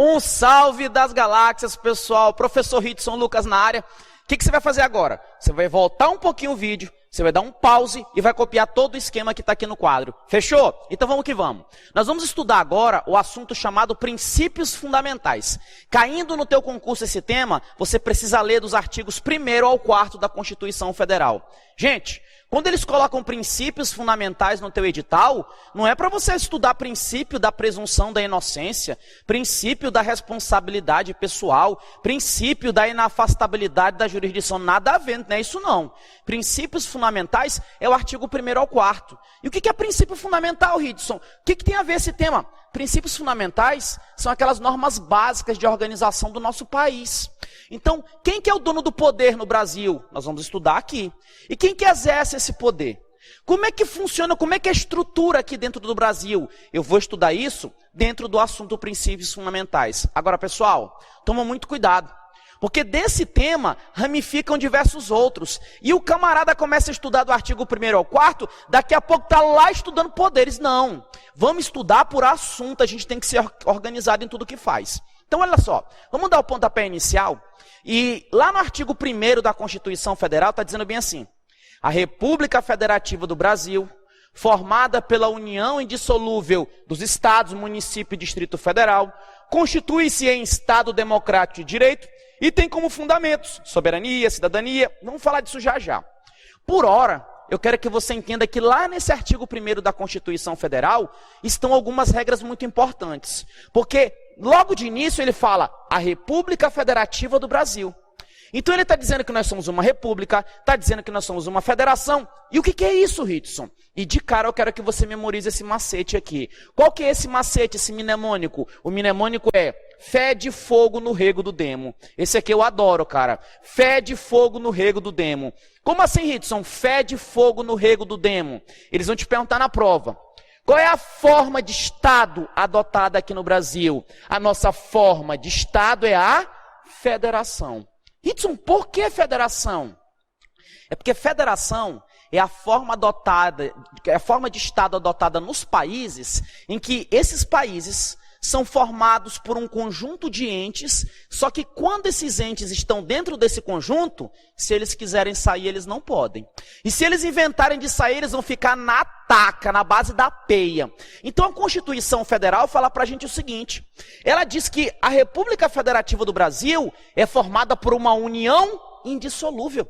Um salve das galáxias, pessoal. Professor Ritson Lucas na área. O que você vai fazer agora? Você vai voltar um pouquinho o vídeo, você vai dar um pause e vai copiar todo o esquema que está aqui no quadro. Fechou? Então vamos que vamos. Nós vamos estudar agora o assunto chamado princípios fundamentais. Caindo no teu concurso esse tema, você precisa ler dos artigos 1º ao 4º da Constituição Federal. Gente, quando eles colocam princípios fundamentais no teu edital, não é para você estudar princípio da presunção da inocência, princípio da responsabilidade pessoal, princípio da inafastabilidade da jurisdição, nada a ver, não é isso não. Princípios fundamentais é o artigo 1º ao 4º. E o que é princípio fundamental, Ritson? O que tem a ver esse tema? Princípios fundamentais são aquelas normas básicas de organização do nosso país. Então, quem que é o dono do poder no Brasil? Nós vamos estudar aqui. E quem que exerce esse poder? Como é que funciona, como é que é a estrutura aqui dentro do Brasil? Eu vou estudar isso dentro do assunto princípios fundamentais. Agora, pessoal, toma muito cuidado. Porque desse tema ramificam diversos outros. E o camarada começa a estudar do artigo 1º ao 4º, daqui a pouco está lá estudando poderes. Não, vamos estudar por assunto, a gente tem que ser organizado em tudo que faz. Então olha só, vamos dar o pontapé inicial. E lá no artigo 1º da Constituição Federal está dizendo bem assim: a República Federativa do Brasil, formada pela união indissolúvel dos estados, município e Distrito Federal, constitui-se em Estado democrático de direito e tem como fundamentos soberania, cidadania. Vamos falar disso já já. Por hora, eu quero que você entenda que lá nesse artigo 1º da Constituição Federal estão algumas regras muito importantes. Porque logo de início ele fala a República Federativa do Brasil. Então ele está dizendo que nós somos uma república, está dizendo que nós somos uma federação. E o que é isso, Ritson? E de cara eu quero que você memorize esse macete aqui. Qual que é esse macete, esse mnemônico? O mnemônico é fé de fogo no rego do demo. Esse aqui eu adoro, cara. Fé de fogo no rego do demo. Como assim, Ritson? Fé de fogo no rego do demo. Eles vão te perguntar na prova. Qual é a forma de Estado adotada aqui no Brasil? A nossa forma de Estado é a federação. Ritson, por que federação? É porque federação é a forma adotada, é a forma de Estado adotada nos países em que esses países são formados por um conjunto de entes, só que quando esses entes estão dentro desse conjunto, se eles quiserem sair, eles não podem. E se eles inventarem de sair, eles vão ficar na taca, na base da peia. Então a Constituição Federal fala pra gente o seguinte: ela diz que a República Federativa do Brasil é formada por uma união indissolúvel.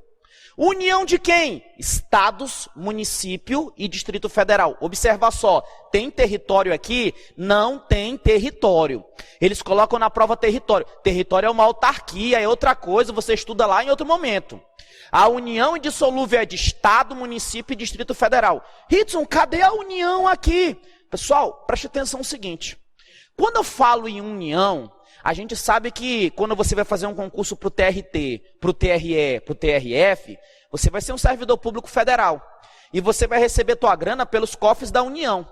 União de quem? Estados, município e Distrito Federal. Observa só, tem território aqui? Não tem território. Eles colocam na prova território. Território é uma autarquia, é outra coisa, você estuda lá em outro momento. A união indissolúvel é de Estado, município e Distrito Federal. Ritson, cadê a união aqui? Pessoal, preste atenção no seguinte. Quando eu falo em união, a gente sabe que quando você vai fazer um concurso para o TRT, para o TRE, para o TRF, você vai ser um servidor público federal. E você vai receber tua grana pelos cofres da União.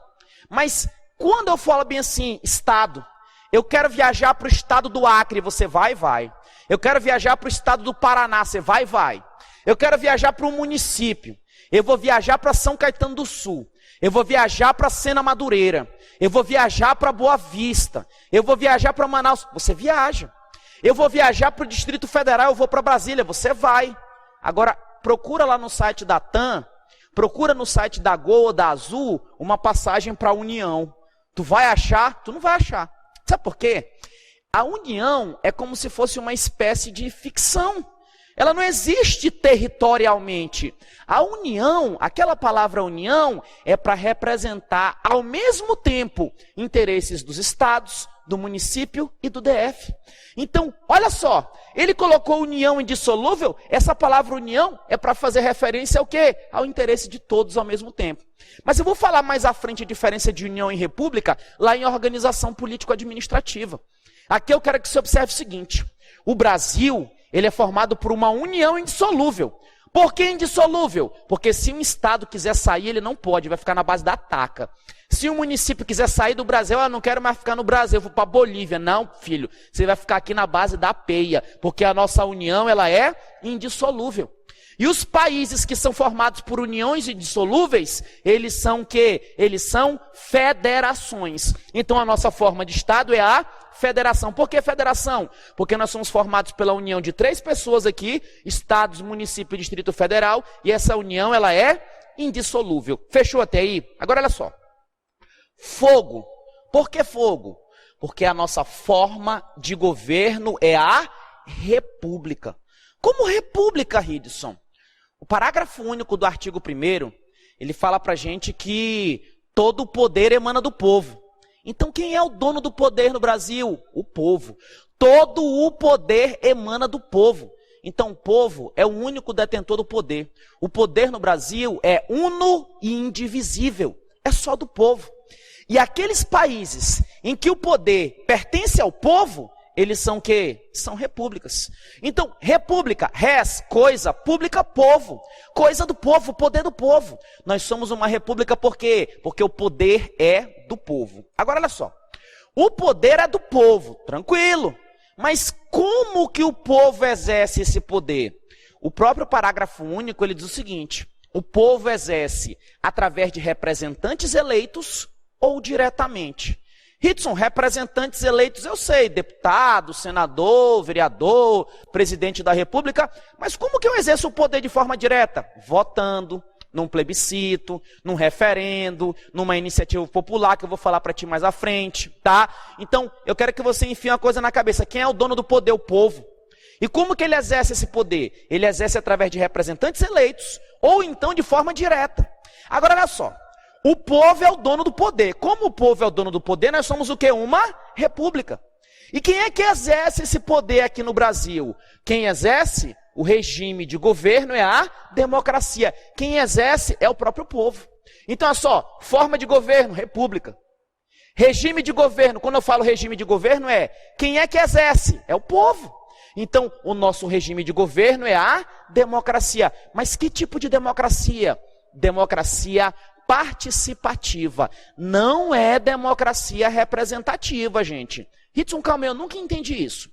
Mas quando eu falo bem assim, Estado, eu quero viajar para o estado do Acre, você vai, vai. Eu quero viajar para o estado do Paraná, você vai, vai. Eu quero viajar para um município. Eu vou viajar para São Caetano do Sul. Eu vou viajar para Sena Madureira. Eu vou viajar para Boa Vista. Eu vou viajar para Manaus. Você viaja. Eu vou viajar para o Distrito Federal. Eu vou para Brasília. Você vai. Agora, procura lá no site da TAM, procura no site da Gol ou da Azul uma passagem para a União. Tu vai achar? Tu não vai achar. Sabe por quê? A União é como se fosse uma espécie de ficção. Ela não existe territorialmente. A união, aquela palavra união, é para representar ao mesmo tempo interesses dos estados, do município e do DF. Então, olha só, ele colocou união indissolúvel, essa palavra união é para fazer referência ao quê? Ao interesse de todos ao mesmo tempo. Mas eu vou falar mais à frente a diferença de união e república, lá em organização político-administrativa. Aqui eu quero que você observe o seguinte: o Brasil, ele é formado por uma união indissolúvel. Por que indissolúvel? Porque se um estado quiser sair, ele não pode, vai ficar na base da taca. Se um município quiser sair do Brasil, eu não quero mais ficar no Brasil, eu vou para a Bolívia. Não, filho, você vai ficar aqui na base da peia, porque a nossa união, ela é indissolúvel. E os países que são formados por uniões indissolúveis, eles são o quê? Eles são federações. Então a nossa forma de Estado é a federação. Por que federação? Porque nós somos formados pela união de 3 pessoas aqui, estados, município e Distrito Federal, e essa união ela é indissolúvel. Fechou até aí? Agora olha só. Fogo. Por que fogo? Porque a nossa forma de governo é a república. Como república, Ridson? O parágrafo único do artigo 1º, ele fala pra gente que todo o poder emana do povo. Então quem é o dono do poder no Brasil? O povo. Todo o poder emana do povo. Então o povo é o único detentor do poder. O poder no Brasil é uno e indivisível. É só do povo. E aqueles países em que o poder pertence ao povo, eles são o quê? São repúblicas. Então, república, res, coisa, pública, povo. Coisa do povo, poder do povo. Nós somos uma república por quê? Porque o poder é do povo. Agora, olha só. O poder é do povo, tranquilo. Mas como que o povo exerce esse poder? O próprio parágrafo único, ele diz o seguinte. O povo exerce através de representantes eleitos ou diretamente. Ridson, representantes eleitos, eu sei, deputado, senador, vereador, presidente da república, mas como que eu exerço o poder de forma direta? Votando, num plebiscito, num referendo, numa iniciativa popular, que eu vou falar para ti mais à frente, tá? Então, eu quero que você enfie uma coisa na cabeça, quem é o dono do poder? O povo. E como que ele exerce esse poder? Ele exerce através de representantes eleitos, ou então de forma direta. Agora, olha só. O povo é o dono do poder. Como o povo é o dono do poder, nós somos o quê? Uma república. E quem é que exerce esse poder aqui no Brasil? Quem exerce o regime de governo é a democracia. Quem exerce é o próprio povo. Então, olha só, forma de governo, república. Regime de governo, quando eu falo regime de governo quem é que exerce? É o povo. Então, o nosso regime de governo é a democracia. Mas que tipo de democracia? Democracia participativa. Não é democracia representativa, gente. Ridson, calma, eu nunca entendi isso.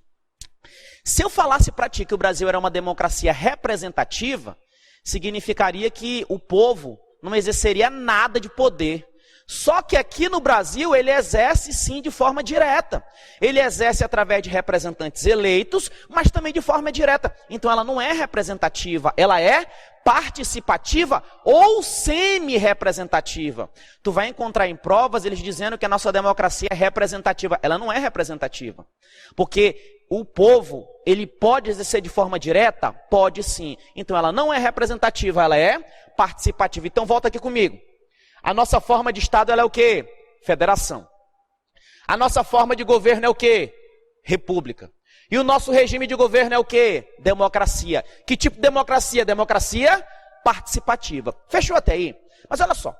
Se eu falasse para ti que o Brasil era uma democracia representativa, significaria que o povo não exerceria nada de poder. Só que aqui no Brasil ele exerce sim de forma direta. Ele exerce através de representantes eleitos, mas também de forma direta. Então ela não é representativa, ela é participativa ou semi-representativa. Tu vai encontrar em provas eles dizendo que a nossa democracia é representativa. Ela não é representativa. Porque o povo, ele pode exercer de forma direta? Pode sim. Então ela não é representativa, ela é participativa. Então volta aqui comigo. A nossa forma de Estado ela é o quê? Federação. A nossa forma de governo é o quê? República. E o nosso regime de governo é o quê? Democracia. Que tipo de democracia? Democracia participativa. Fechou até aí? Mas olha só.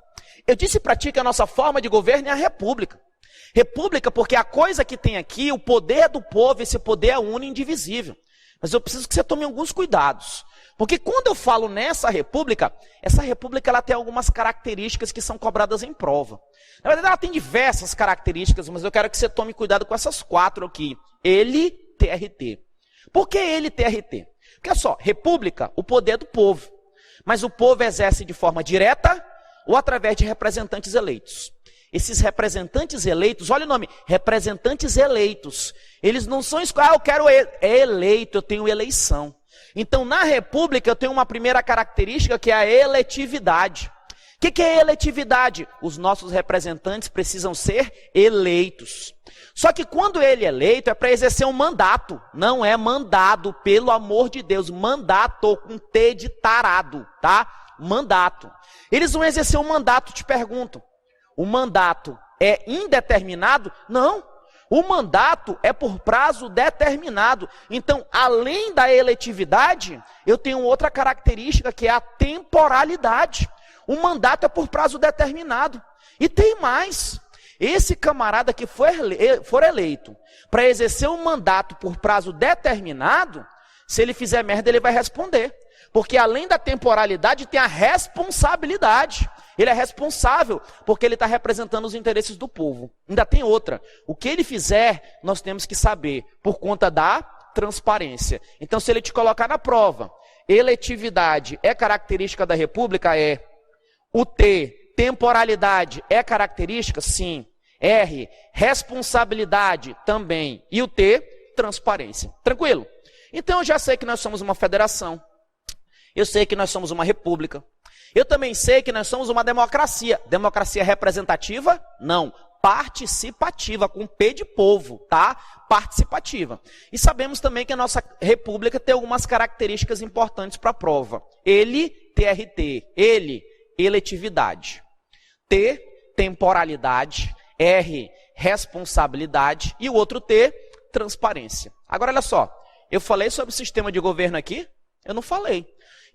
Eu disse para ti que a nossa forma de governo é a república. República porque a coisa que tem aqui, o poder do povo, esse poder é único e indivisível. Mas eu preciso que você tome alguns cuidados. Porque quando eu falo nessa república, essa república ela tem algumas características que são cobradas em prova. Na verdade, ela tem diversas características, mas eu quero que você tome cuidado com essas 4 aqui. Ele, TRT. Por que ele, TRT? Porque olha só, república, o poder do povo. Mas o povo exerce de forma direta ou através de representantes eleitos. Esses representantes eleitos, olha o nome, representantes eleitos. Eles não são eu quero eleito, eu tenho eleição. Então, na república, eu tenho uma primeira característica que é a eletividade. O que é eletividade? Os nossos representantes precisam ser eleitos. Só que quando ele é eleito, é para exercer um mandato. Não é mandado, pelo amor de Deus. Mandato com T de tarado, tá? Mandato. Eles vão exercer um mandato, te pergunto. O mandato é indeterminado? Não. O mandato é por prazo determinado. Então, além da eletividade, eu tenho outra característica que é a temporalidade. O mandato é por prazo determinado. E tem mais. Esse camarada que for eleito para exercer um mandato por prazo determinado, se ele fizer merda, ele vai responder. Porque além da temporalidade, tem a responsabilidade. Ele é responsável porque ele está representando os interesses do povo. Ainda tem outra. O que ele fizer, nós temos que saber por conta da transparência. Então, se ele te colocar na prova, eletividade é característica da República? É. O T, temporalidade, é característica? Sim. R, responsabilidade também. E o T, transparência. Tranquilo? Então eu já sei que nós somos uma federação. Eu sei que nós somos uma república. Eu também sei que nós somos uma democracia. Democracia representativa? Não. Participativa, com P de povo, tá? Participativa. E sabemos também que a nossa república tem algumas características importantes para a prova. Ele, TRT. Ele, eletividade. T, temporalidade. R, responsabilidade. E o outro T, transparência. Agora, olha só. Eu falei sobre o sistema de governo aqui? Eu não falei.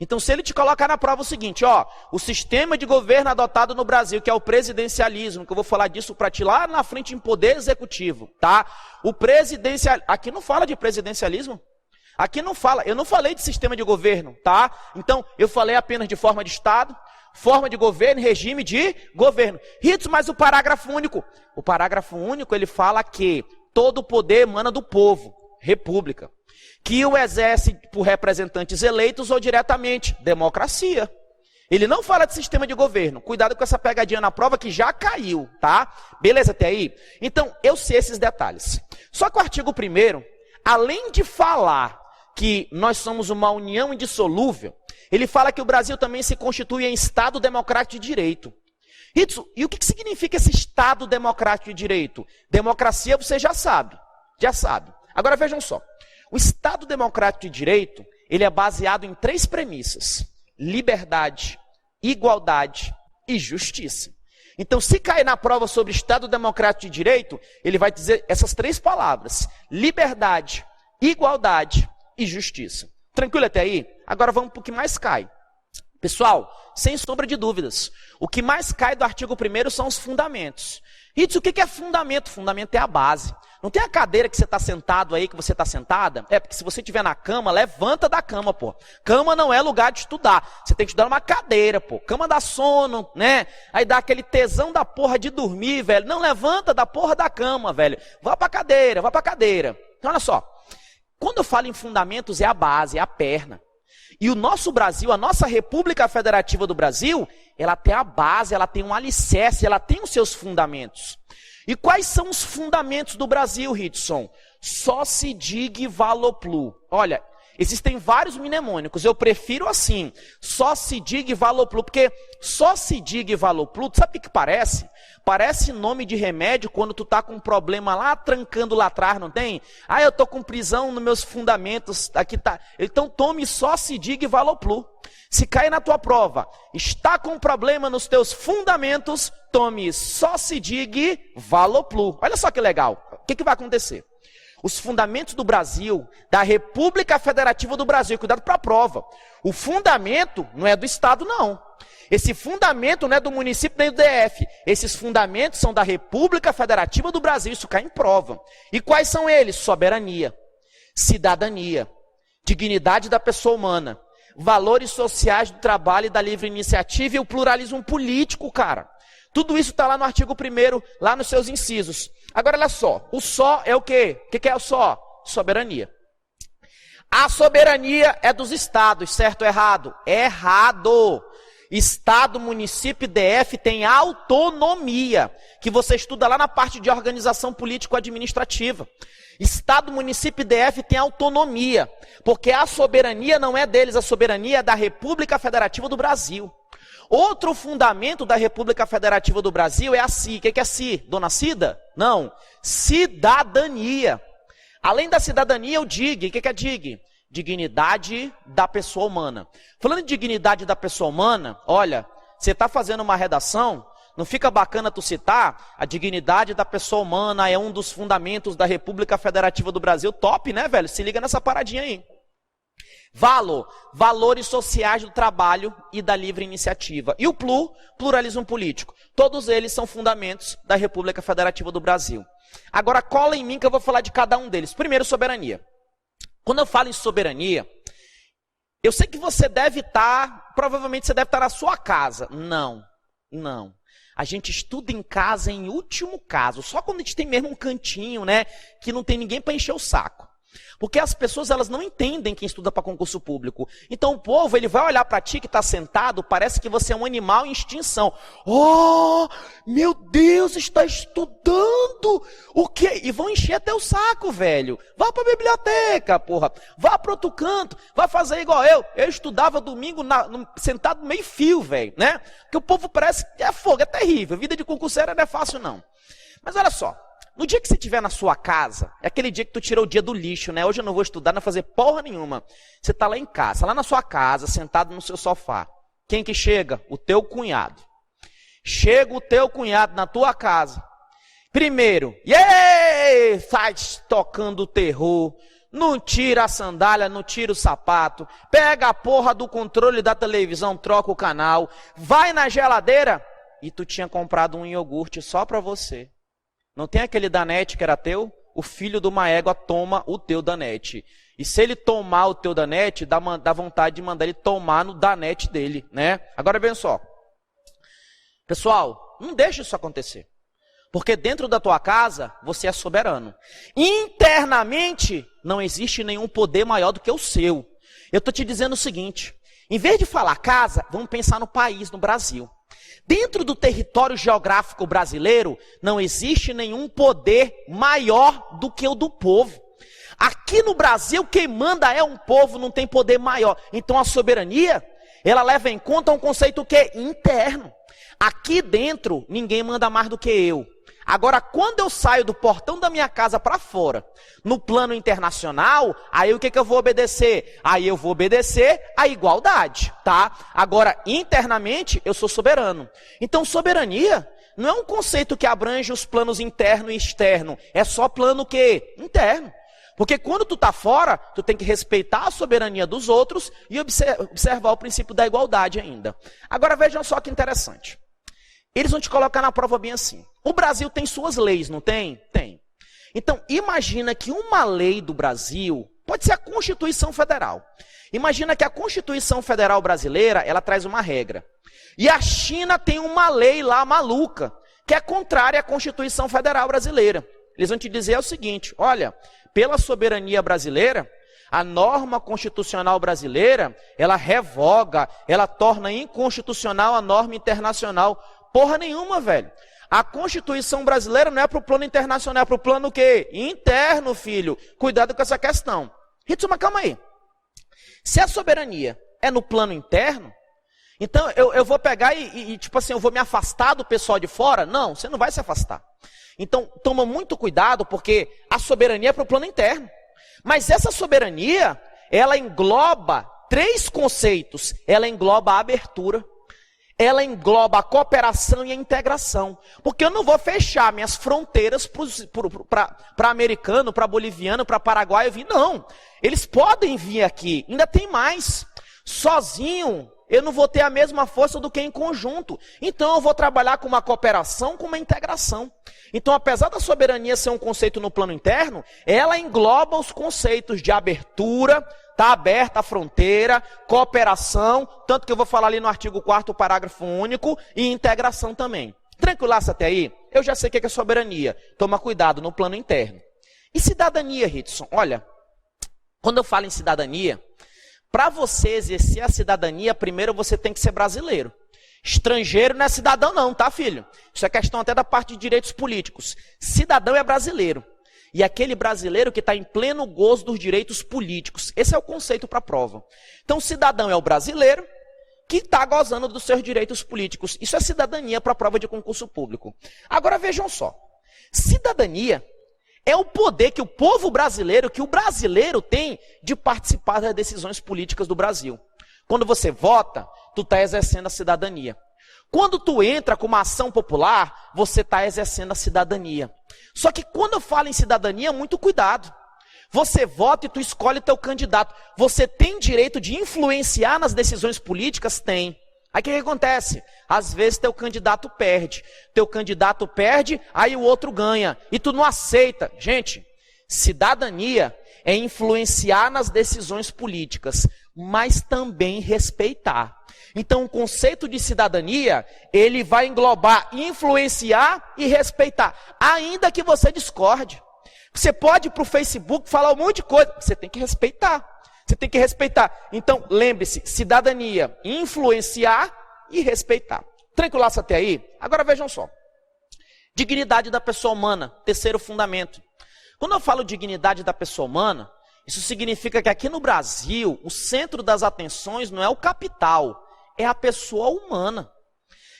Então, se ele te colocar na prova o seguinte, ó, o sistema de governo adotado no Brasil, que é o presidencialismo, que eu vou falar disso para ti lá na frente em poder executivo, tá? O presidencialismo, aqui não fala de presidencialismo. Aqui não fala, eu não falei de sistema de governo, tá? Então, eu falei apenas de forma de Estado, forma de governo, regime de governo. Ritos, mas o parágrafo único. O parágrafo único, ele fala que todo o poder emana do povo, república. Que o exerce por representantes eleitos ou diretamente, democracia. Ele não fala de sistema de governo. Cuidado com essa pegadinha na prova que já caiu, tá? Beleza até aí? Então, eu sei esses detalhes. Só que o artigo 1º, além de falar que nós somos uma união indissolúvel, ele fala que o Brasil também se constitui em Estado democrático de direito. E o que significa esse Estado democrático de direito? Democracia você já sabe. Já sabe. Agora vejam só. O Estado democrático de direito, ele é baseado em 3 premissas: liberdade, igualdade e justiça. Então, se cair na prova sobre Estado democrático de direito, ele vai dizer essas 3 palavras: liberdade, igualdade e justiça. Tranquilo até aí? Agora vamos para o que mais cai. Pessoal, sem sombra de dúvidas, o que mais cai do artigo 1º são os fundamentos. E o que é fundamento? Fundamento é a base. Não tem a cadeira que você está sentado aí, que você está sentada? É, porque se você estiver na cama, levanta da cama, pô. Cama não é lugar de estudar. Você tem que estudar numa cadeira, pô. Cama dá sono, né? Aí dá aquele tesão da porra de dormir, velho. Não, levanta da porra da cama, velho. Vá pra cadeira, vá pra cadeira. Então, olha só. Quando eu falo em fundamentos, é a base, é a perna. E o nosso Brasil, a nossa República Federativa do Brasil, ela tem a base, ela tem um alicerce, ela tem os seus fundamentos. E quais são os fundamentos do Brasil, Ritson? Só se digue valoplu. Olha, existem vários mnemônicos, eu prefiro assim, só se digue valoplu, porque só se digue valoplu, sabe o que parece? Parece nome de remédio quando tu tá com um problema lá, trancando lá atrás, não tem? Ah, eu tô com prisão nos meus fundamentos, aqui tá. Então tome só se digue valoplu. Se cair na tua prova, está com problema nos teus fundamentos, tome só se digue valoplu. Olha só que legal. O que vai acontecer? Os fundamentos do Brasil, da República Federativa do Brasil, cuidado para a prova. O fundamento não é do Estado, não. Esse fundamento não é do município nem do DF. Esses fundamentos são da República Federativa do Brasil, isso cai em prova. E quais são eles? Soberania, cidadania, dignidade da pessoa humana, valores sociais do trabalho e da livre iniciativa e o pluralismo político, cara. Tudo isso está lá no artigo 1º, lá nos seus incisos. Agora, olha só. O só é o quê? O que é o só? Soberania. A soberania é dos estados, certo ou errado? Errado. Estado, município e DF tem autonomia, que você estuda lá na parte de organização político-administrativa. Estado, município e DF tem autonomia, porque a soberania não é deles, a soberania é da República Federativa do Brasil. Outro fundamento da República Federativa do Brasil é a CI. O que é CI? Dona Cida? Não. Cidadania. Além da cidadania, o DIG. O que é DIG? Dignidade da pessoa humana. Falando de dignidade da pessoa humana, olha, você está fazendo uma redação, não fica bacana tu citar? A dignidade da pessoa humana é um dos fundamentos da República Federativa do Brasil. Top, né, velho? Se liga nessa paradinha aí. Valores sociais do trabalho e da livre iniciativa. E o pluralismo político. Todos eles são fundamentos da República Federativa do Brasil. Agora cola em mim que eu vou falar de cada um deles. Primeiro, soberania. Quando eu falo em soberania, eu sei que você deve estar, provavelmente você deve estar na sua casa. Não. A gente estuda em casa em último caso. Só quando a gente tem mesmo um cantinho, né, que não tem ninguém para encher o saco. Porque as pessoas, elas não entendem quem estuda para concurso público. Então o povo, ele vai olhar para ti que está sentado, parece que você é um animal em extinção. Oh, meu Deus, está estudando o quê? E vão encher teu saco, velho. Vá para a biblioteca, porra. Vá para outro canto. Vá fazer igual eu. Eu estudava domingo sentado meio fio, velho, né? Porque o povo parece que é fogo, é terrível. Vida de concurseiro não é fácil, não. Mas olha só. No dia que você estiver na sua casa, é aquele dia que tu tirou o dia do lixo, né? Hoje eu não vou estudar, não vou fazer porra nenhuma. Você está lá em casa, lá na sua casa, sentado no seu sofá. Quem que chega? O teu cunhado. Chega o teu cunhado na tua casa. Primeiro, faz tocando o terror. Não tira a sandália, não tira o sapato. Pega a porra do controle da televisão, troca o canal. Vai na geladeira e tu tinha comprado um iogurte só para você. Não tem aquele Danete que era teu? O filho de uma égua toma o teu Danete. E se ele tomar o teu Danete, dá vontade de mandar ele tomar no Danete dele, né? Agora vem só. Pessoal, não deixa isso acontecer. Porque dentro da tua casa, você é soberano. Internamente, não existe nenhum poder maior do que o seu. Eu estou te dizendo o seguinte. Em vez de falar casa, vamos pensar no país, no Brasil. Dentro do território geográfico brasileiro, não existe nenhum poder maior do que o do povo. Aqui no Brasil, quem manda é um povo, não tem poder maior. Então a soberania, ela leva em conta um conceito que é interno. Aqui dentro, ninguém manda mais do que eu. Agora, quando eu saio do portão da minha casa para fora, no plano internacional, aí o que eu vou obedecer? Aí eu vou obedecer a igualdade, tá? Agora, internamente, eu sou soberano. Então, soberania não é um conceito que abrange os planos interno e externo. É só plano que? Interno. Porque quando tu tá fora, tu tem que respeitar a soberania dos outros e observar o princípio da igualdade ainda. Agora, vejam só que interessante. Eles vão te colocar na prova bem assim. O Brasil tem suas leis, não tem? Tem. Então, imagina que uma lei do Brasil, pode ser a Constituição Federal. Imagina que a Constituição Federal brasileira, ela traz uma regra. E a China tem uma lei lá maluca, que é contrária à Constituição Federal brasileira. Eles vão te dizer o seguinte, olha, pela soberania brasileira, a norma constitucional brasileira, ela revoga, ela torna inconstitucional a norma internacional. Porra nenhuma, velho. A Constituição brasileira não é para o plano internacional, é para o plano o quê? Interno, filho. Cuidado com essa questão. Ritson, mas calma aí. Se a soberania é no plano interno, então eu vou pegar tipo assim, eu vou me afastar do pessoal de fora? Não, você não vai se afastar. Então, toma muito cuidado, porque a soberania é para o plano interno. Mas essa soberania, ela engloba 3 conceitos. Ela engloba a abertura. Ela engloba a cooperação e a integração. Porque eu não vou fechar minhas fronteiras para americano, para boliviano, para paraguaio vir. Não, eles podem vir aqui, ainda tem mais. Sozinho, eu não vou ter a mesma força do que em conjunto. Então eu vou trabalhar com uma cooperação, com uma integração. Então, apesar da soberania ser um conceito no plano interno, ela engloba os conceitos de abertura, está aberta a fronteira, cooperação, tanto que eu vou falar ali no artigo 4º, parágrafo único, e integração também. Tranquilaço até aí? Eu já sei o que é soberania. Toma cuidado no plano interno. E cidadania, Ritson? Olha, quando eu falo em cidadania, para você exercer a cidadania, primeiro você tem que ser brasileiro. Estrangeiro não é cidadão não, tá, filho? Isso é questão até da parte de direitos políticos. Cidadão é brasileiro. E aquele brasileiro que está em pleno gozo dos direitos políticos. Esse é o conceito para a prova. Então, cidadão é o brasileiro que está gozando dos seus direitos políticos. Isso é cidadania para a prova de concurso público. Agora, vejam só. Cidadania é o poder que o povo brasileiro, que o brasileiro tem de participar das decisões políticas do Brasil. Quando você vota, tu está exercendo a cidadania. Quando tu entra com uma ação popular, você está exercendo a cidadania. Só que quando eu falo em cidadania, muito cuidado. Você vota e tu escolhe teu candidato. Você tem direito de influenciar nas decisões políticas? Tem. Aí o que acontece? Às vezes teu candidato perde. Teu candidato perde, aí o outro ganha. E tu não aceita. Gente, cidadania é influenciar nas decisões políticas, mas também respeitar. Então, o conceito de cidadania, ele vai englobar influenciar e respeitar, ainda que você discorde. Você pode ir para o Facebook falar um monte de coisa, você tem que respeitar. Você tem que respeitar. Então, lembre-se, cidadania, influenciar e respeitar. Tranquilaço até aí? Agora vejam só. Dignidade da pessoa humana, terceiro fundamento. Quando eu falo dignidade da pessoa humana, isso significa que aqui no Brasil, o centro das atenções não é o capital, é a pessoa humana.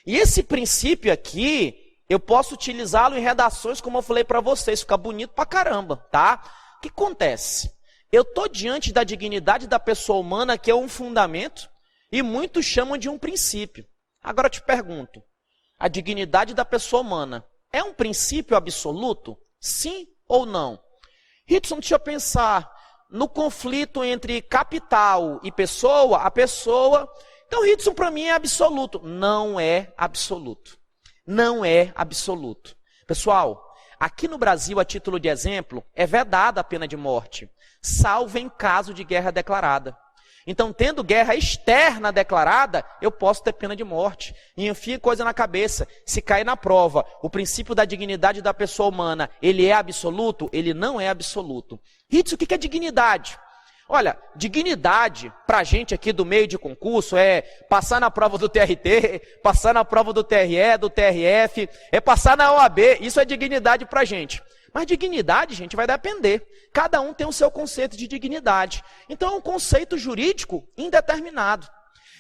E esse princípio aqui, eu posso utilizá-lo em redações, como eu falei para vocês, fica bonito pra caramba, tá? O que acontece? Eu estou diante da dignidade da pessoa humana, que é um fundamento, e muitos chamam de um princípio. Agora eu te pergunto, a dignidade da pessoa humana é um princípio absoluto? Sim ou não? Ritson, deixa eu pensar, no conflito entre capital e pessoa, a pessoa... Então, Ritson, para mim é absoluto. Não é absoluto. Não é absoluto. Pessoal, aqui no Brasil, a título de exemplo, é vedada a pena de morte, salvo em caso de guerra declarada. Então, tendo guerra externa declarada, eu posso ter pena de morte. E enfia coisa na cabeça. Se cair na prova, o princípio da dignidade da pessoa humana, ele é absoluto? Ele não é absoluto. Ritson, o que é dignidade? Olha, dignidade para a gente aqui do meio de concurso é passar na prova do TRT, passar na prova do TRE, do TRF, é passar na OAB. Isso é dignidade para a gente. Mas dignidade, gente, vai depender. Cada um tem o seu conceito de dignidade. Então, é um conceito jurídico indeterminado.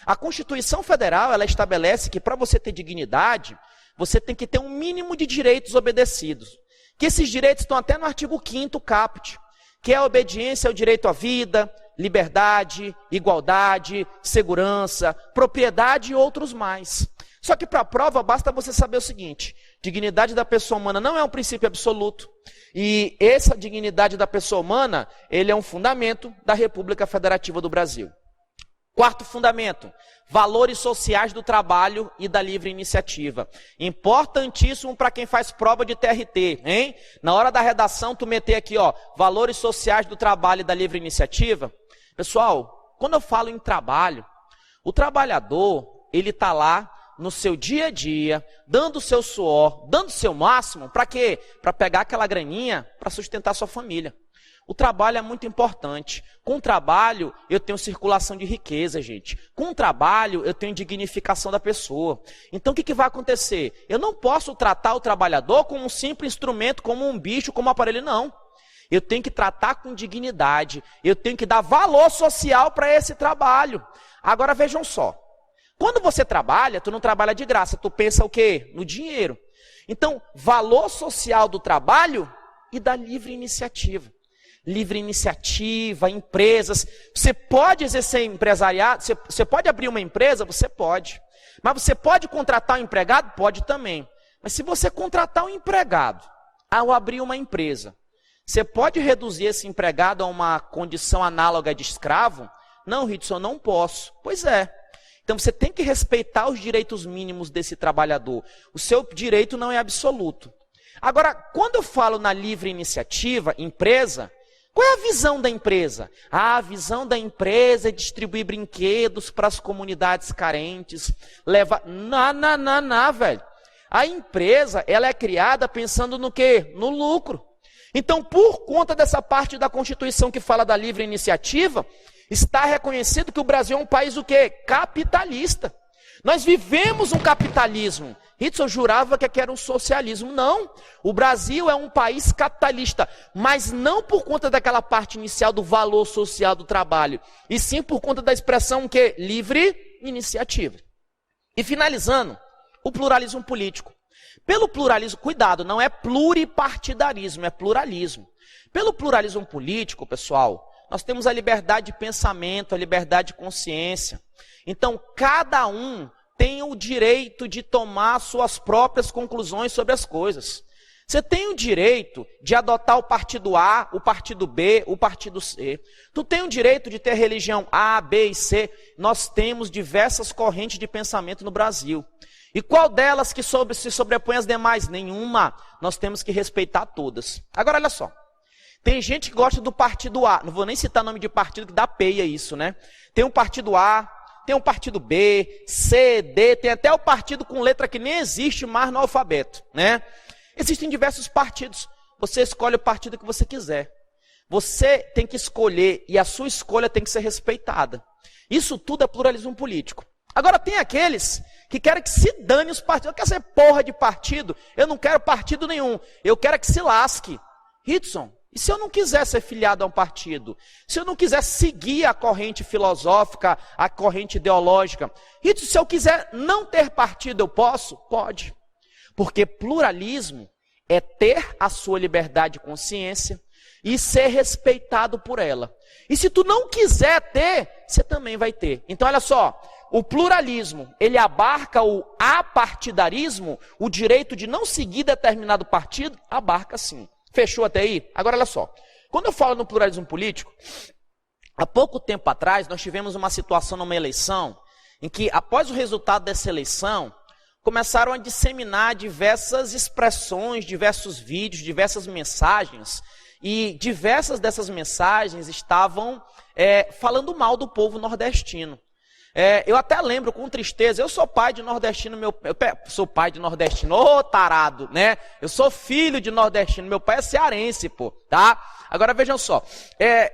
A Constituição Federal, ela estabelece que para você ter dignidade, você tem que ter um mínimo de direitos obedecidos. Que esses direitos estão até no artigo 5º caput, que é a obediência ao direito à vida, liberdade, igualdade, segurança, propriedade e outros mais. Só que para a prova basta você saber o seguinte: dignidade da pessoa humana não é um princípio absoluto. E essa dignidade da pessoa humana, ele é um fundamento da República Federativa do Brasil. Quarto fundamento, valores sociais do trabalho e da livre iniciativa. Importantíssimo para quem faz prova de TRT, hein? Na hora da redação, tu meter aqui, ó, valores sociais do trabalho e da livre iniciativa. Pessoal, quando eu falo em trabalho, o trabalhador, ele está lá no seu dia a dia, dando o seu suor, dando o seu máximo, para quê? Para pegar aquela graninha para sustentar sua família. O trabalho é muito importante. Com o trabalho, eu tenho circulação de riqueza, gente. Com o trabalho, eu tenho dignificação da pessoa. Então, o que vai acontecer? Eu não posso tratar o trabalhador como um simples instrumento, como um bicho, como um aparelho, não. Eu tenho que tratar com dignidade. Eu tenho que dar valor social para esse trabalho. Agora, vejam só. Quando você trabalha, tu não trabalha de graça. Tu pensa o quê? No dinheiro. Então, valor social do trabalho e da livre iniciativa. Livre iniciativa, empresas. Você pode exercer empresariado, você pode abrir uma empresa? Você pode. Mas você pode contratar um empregado? Pode também. Mas se você contratar um empregado ao abrir uma empresa, você pode reduzir esse empregado a uma condição análoga de escravo? Não, Ritson, não posso. Pois é. Então você tem que respeitar os direitos mínimos desse trabalhador. O seu direito não é absoluto. Agora, quando eu falo na livre iniciativa, empresa, qual é a visão da empresa? A visão da empresa é distribuir brinquedos para as comunidades carentes. Não, velho. A empresa, ela é criada pensando no quê? No lucro. Então, por conta dessa parte da Constituição que fala da livre iniciativa, está reconhecido que o Brasil é um país o quê? Capitalista. Nós vivemos um capitalismo. Ritson jurava que era um socialismo. Não. O Brasil é um país capitalista, mas não por conta daquela parte inicial do valor social do trabalho, e sim por conta da expressão que livre iniciativa. E finalizando, o pluralismo político. Pelo pluralismo, cuidado, não é pluripartidarismo, é pluralismo. Pelo pluralismo político, pessoal, nós temos a liberdade de pensamento, a liberdade de consciência. Então, cada um tem o direito de tomar suas próprias conclusões sobre as coisas. Você tem o direito de adotar o partido A, o partido B, o partido C. Tu tem o direito de ter religião A, B e C. Nós temos diversas correntes de pensamento no Brasil. E qual delas que se sobrepõe às demais? Nenhuma. Nós temos que respeitar todas. Agora, olha só. Tem gente que gosta do partido A. Não vou nem citar nome de partido, que dá peia isso, né? Tem um partido A, tem um partido B, C, D, tem até o partido com letra que nem existe mais no alfabeto, né? Existem diversos partidos. você escolhe o partido que você quiser. Você tem que escolher e a sua escolha tem que ser respeitada. Isso tudo é pluralismo político. Agora tem aqueles que querem que se dane os partidos. Eu quero ser porra de partido, eu não quero partido nenhum. Eu quero que se lasque. Ritson, e se eu não quiser ser filiado a um partido? Se eu não quiser seguir a corrente filosófica, a corrente ideológica? Ritson, se eu quiser não ter partido, eu posso? Pode. Porque pluralismo é ter a sua liberdade de consciência e ser respeitado por ela. E se tu não quiser ter, você também vai ter. Então olha só, o pluralismo, ele abarca o apartidarismo, o direito de não seguir determinado partido, abarca sim. Fechou até aí? Agora olha só, quando eu falo no pluralismo político, há pouco tempo atrás nós tivemos uma situação numa eleição, em que após o resultado dessa eleição, começaram a disseminar diversas expressões, diversos vídeos, diversas mensagens, e diversas dessas mensagens estavam falando mal do povo nordestino. Eu até lembro com tristeza, eu sou pai de nordestino, sou pai de nordestino, ô tarado, né? Eu sou filho de nordestino, meu pai é cearense, pô, tá? Agora vejam só,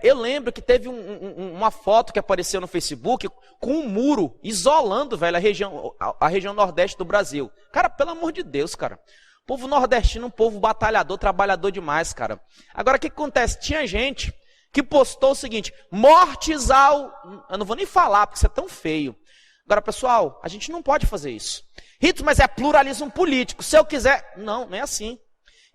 eu lembro que teve uma foto que apareceu no Facebook com um muro isolando, velho, a região nordeste do Brasil. Cara, pelo amor de Deus, cara. O povo nordestino é um povo batalhador, trabalhador demais, cara. Agora, o que acontece? Tinha gente que postou o seguinte, mortes ao... Eu não vou nem falar, porque isso é tão feio. Agora, pessoal, a gente não pode fazer isso. Rito, mas é pluralismo político. Se eu quiser... Não, não é assim.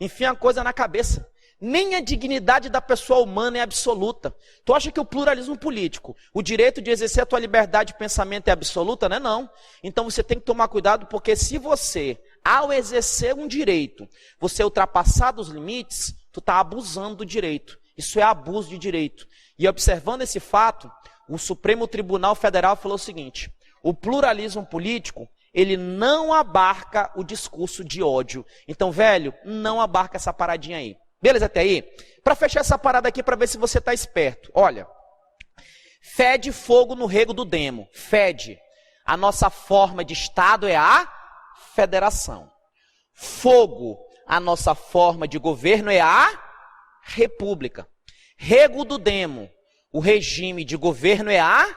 Enfia a coisa na cabeça. Nem a dignidade da pessoa humana é absoluta. Tu acha que o pluralismo político, o direito de exercer a tua liberdade de pensamento é absoluta? Não é não. Então você tem que tomar cuidado, porque se você, ao exercer um direito, você ultrapassar dos limites, tu está abusando do direito. Isso é abuso de direito. E observando esse fato, o Supremo Tribunal Federal falou o seguinte, o pluralismo político, ele não abarca o discurso de ódio. Então, velho, não abarca essa paradinha aí. Beleza até aí? Para fechar essa parada aqui, para ver se você está esperto. Olha, fede fogo no rego do demo. Fede. A nossa forma de Estado é a federação. Fogo. A nossa forma de governo é a república. Rego do demo. O regime de governo é a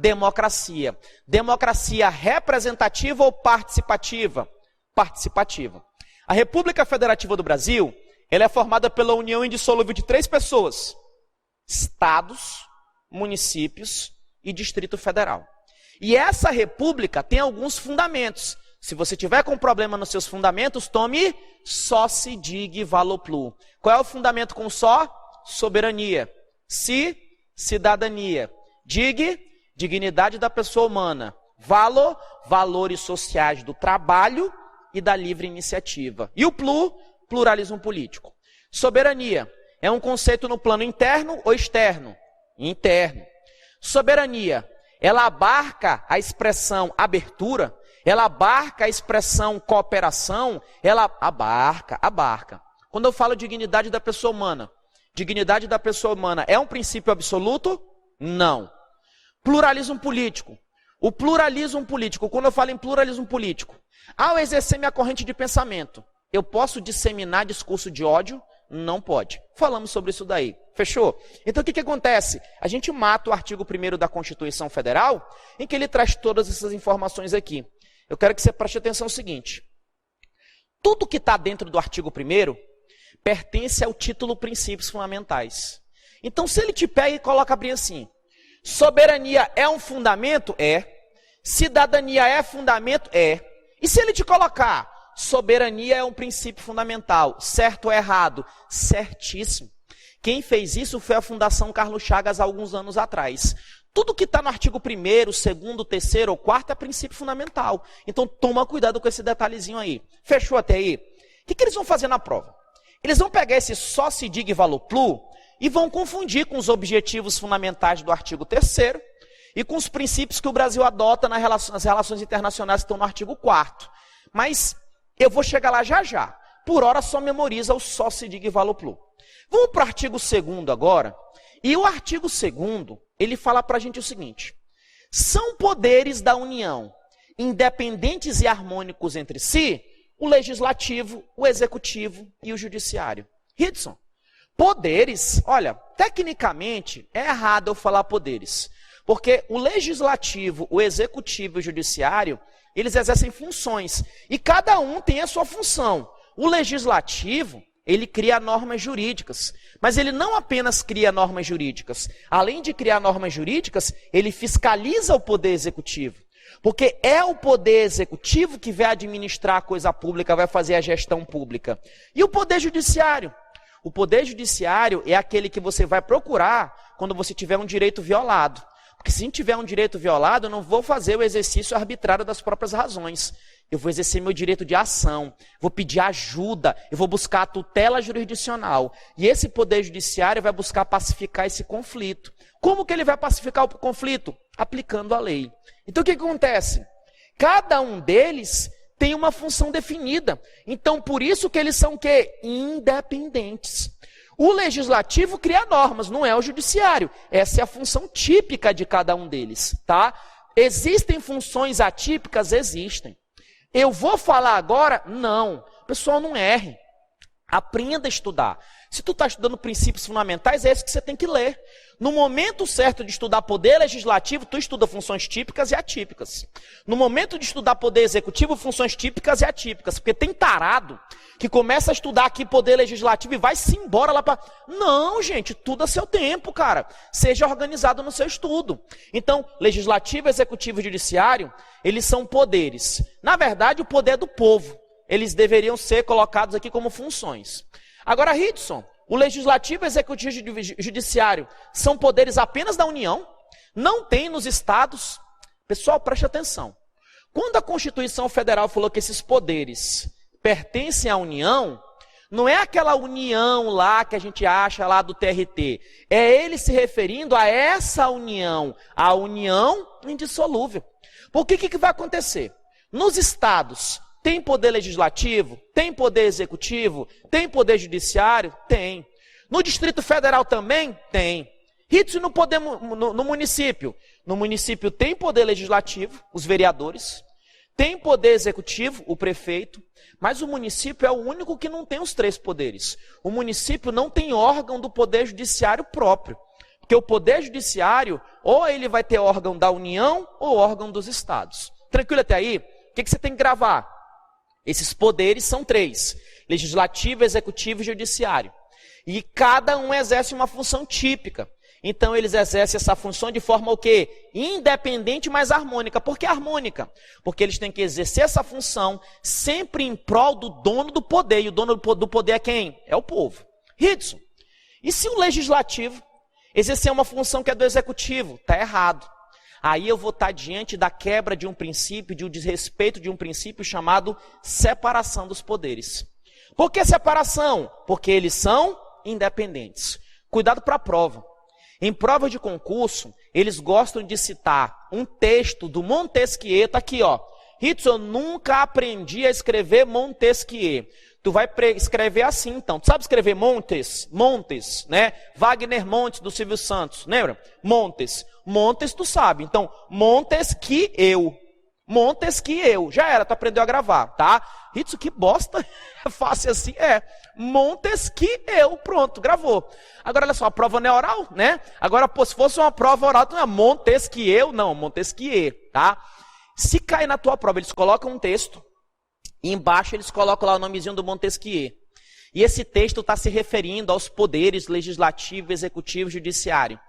democracia. Democracia representativa ou participativa? Participativa. A República Federativa do Brasil... ela é formada pela união indissolúvel de 3 pessoas, estados, municípios e Distrito Federal. E essa república tem alguns fundamentos. Se você tiver com problema nos seus fundamentos, tome só se digue valoplu. Qual é o fundamento com só? Soberania. Si, cidadania. Digue, dignidade da pessoa humana. Valo, valores sociais do trabalho e da livre iniciativa. E o plu, pluralismo político. Soberania é um conceito no plano interno ou externo? Interno. Soberania, ela abarca a expressão abertura, ela abarca a expressão cooperação, ela abarca. Quando eu falo dignidade da pessoa humana, dignidade da pessoa humana é um princípio absoluto? Não. Pluralismo político. O pluralismo político, quando eu falo em pluralismo político, ao exercer minha corrente de pensamento, eu posso disseminar discurso de ódio? Não pode. Falamos sobre isso daí. Fechou? Então o que acontece? A gente mata o artigo 1º da Constituição Federal, em que ele traz todas essas informações aqui. Eu quero que você preste atenção no seguinte. Tudo que está dentro do artigo 1º pertence ao título Princípios Fundamentais. Então se ele te pega e coloca bem assim, soberania é um fundamento? É. Cidadania é fundamento? É. E se ele te colocar... soberania é um princípio fundamental, certo ou errado? Certíssimo. Quem fez isso foi a Fundação Carlos Chagas há alguns anos atrás. Tudo que está no artigo 1º, 2º, 3º ou 4º é princípio fundamental. Então toma cuidado com esse detalhezinho aí. Fechou até aí? O que eles vão fazer na prova? Eles vão pegar esse só se diga e valoplu e vão confundir com os objetivos fundamentais do artigo 3º e com os princípios que o Brasil adota nas relações internacionais que estão no artigo 4º. Mas... eu vou chegar lá já já. Por hora só memoriza o só se diga e valoplu. Vamos para o artigo 2º agora. E o artigo 2º, ele fala para a gente o seguinte. São poderes da União, independentes e harmônicos entre si, o legislativo, o executivo e o judiciário. Hudson, poderes, olha, tecnicamente é errado eu falar poderes, porque o legislativo, o executivo e o judiciário, eles exercem funções, e cada um tem a sua função. O legislativo, ele cria normas jurídicas, mas ele não apenas cria normas jurídicas. Além de criar normas jurídicas, ele fiscaliza o poder executivo. Porque é o poder executivo que vai administrar a coisa pública, vai fazer a gestão pública. E o poder judiciário? O poder judiciário é aquele que você vai procurar quando você tiver um direito violado. Porque se tiver um direito violado, eu não vou fazer o exercício arbitrário das próprias razões. Eu vou exercer meu direito de ação, vou pedir ajuda, eu vou buscar a tutela jurisdicional. E esse poder judiciário vai buscar pacificar esse conflito. Como que ele vai pacificar o conflito? Aplicando a lei. Então o que acontece? Cada um deles tem uma função definida. Então por isso que eles são o quê? Independentes. O legislativo cria normas, não é o judiciário. Essa é a função típica de cada um deles, tá? Existem funções atípicas? Existem. Eu vou falar agora? Não. Pessoal, não erre. Aprenda a estudar. Se tu está estudando princípios fundamentais, é esse que você tem que ler. No momento certo de estudar poder legislativo, tu estuda funções típicas e atípicas. No momento de estudar poder executivo, funções típicas e atípicas. Porque tem tarado que começa a estudar aqui poder legislativo e vai-se embora lá para... Não, gente, tudo a seu tempo, cara. Seja organizado no seu estudo. Então, legislativo, executivo e judiciário, eles são poderes. Na verdade, o poder é do povo. Eles deveriam ser colocados aqui como funções. Agora, Hudson, o legislativo, executivo e judiciário são poderes apenas da União? Não tem nos estados? Pessoal, preste atenção. Quando a Constituição Federal falou que esses poderes pertencem à União, não é aquela união lá que a gente acha lá do TRT. É ele se referindo a essa união, a união indissolúvel. Porque o que vai acontecer? Nos estados, tem poder legislativo? Tem poder executivo? Tem poder judiciário? Tem. No Distrito Federal também? Tem. Hudson, no município? No município tem poder legislativo, os vereadores. Tem poder executivo, o prefeito. Mas o município é o único que não tem os três poderes. O município não tem órgão do poder judiciário próprio. Porque o poder judiciário, ou ele vai ter órgão da União, ou órgão dos estados. Tranquilo até aí? O que você tem que gravar? Esses poderes são três: legislativo, executivo e judiciário. E cada um exerce uma função típica. Então eles exercem essa função de forma o quê? Independente, mas harmônica. Por que harmônica? Porque eles têm que exercer essa função sempre em prol do dono do poder. E o dono do poder é quem? É o povo. Hudson, e se o legislativo exercer uma função que é do executivo? Está errado. Aí eu vou estar diante da quebra de um princípio, de um desrespeito de um princípio chamado separação dos poderes. Por que separação? Porque eles são independentes. Cuidado para a prova. Em prova de concurso, eles gostam de citar um texto do Montesquieu, está aqui, ó. Hudson, eu nunca aprendi a escrever Montesquieu. Tu vai escrever assim, então. Tu sabe escrever Montes, né? Wagner Montes, do Silvio Santos, lembra? Montes, tu sabe. Então, Montesquieu. Já era, tu aprendeu a gravar, tá? Hudson, que bosta. É fácil assim, é. Montesquieu, pronto, gravou. Agora, olha só, a prova não é oral, né? Agora, pô, se fosse uma prova oral, não é Montesquieu, não, Montesquieu, tá? Se cair na tua prova, eles colocam um texto, e embaixo eles colocam lá o nomezinho do Montesquieu. E esse texto está se referindo aos poderes legislativo, executivo e judiciário.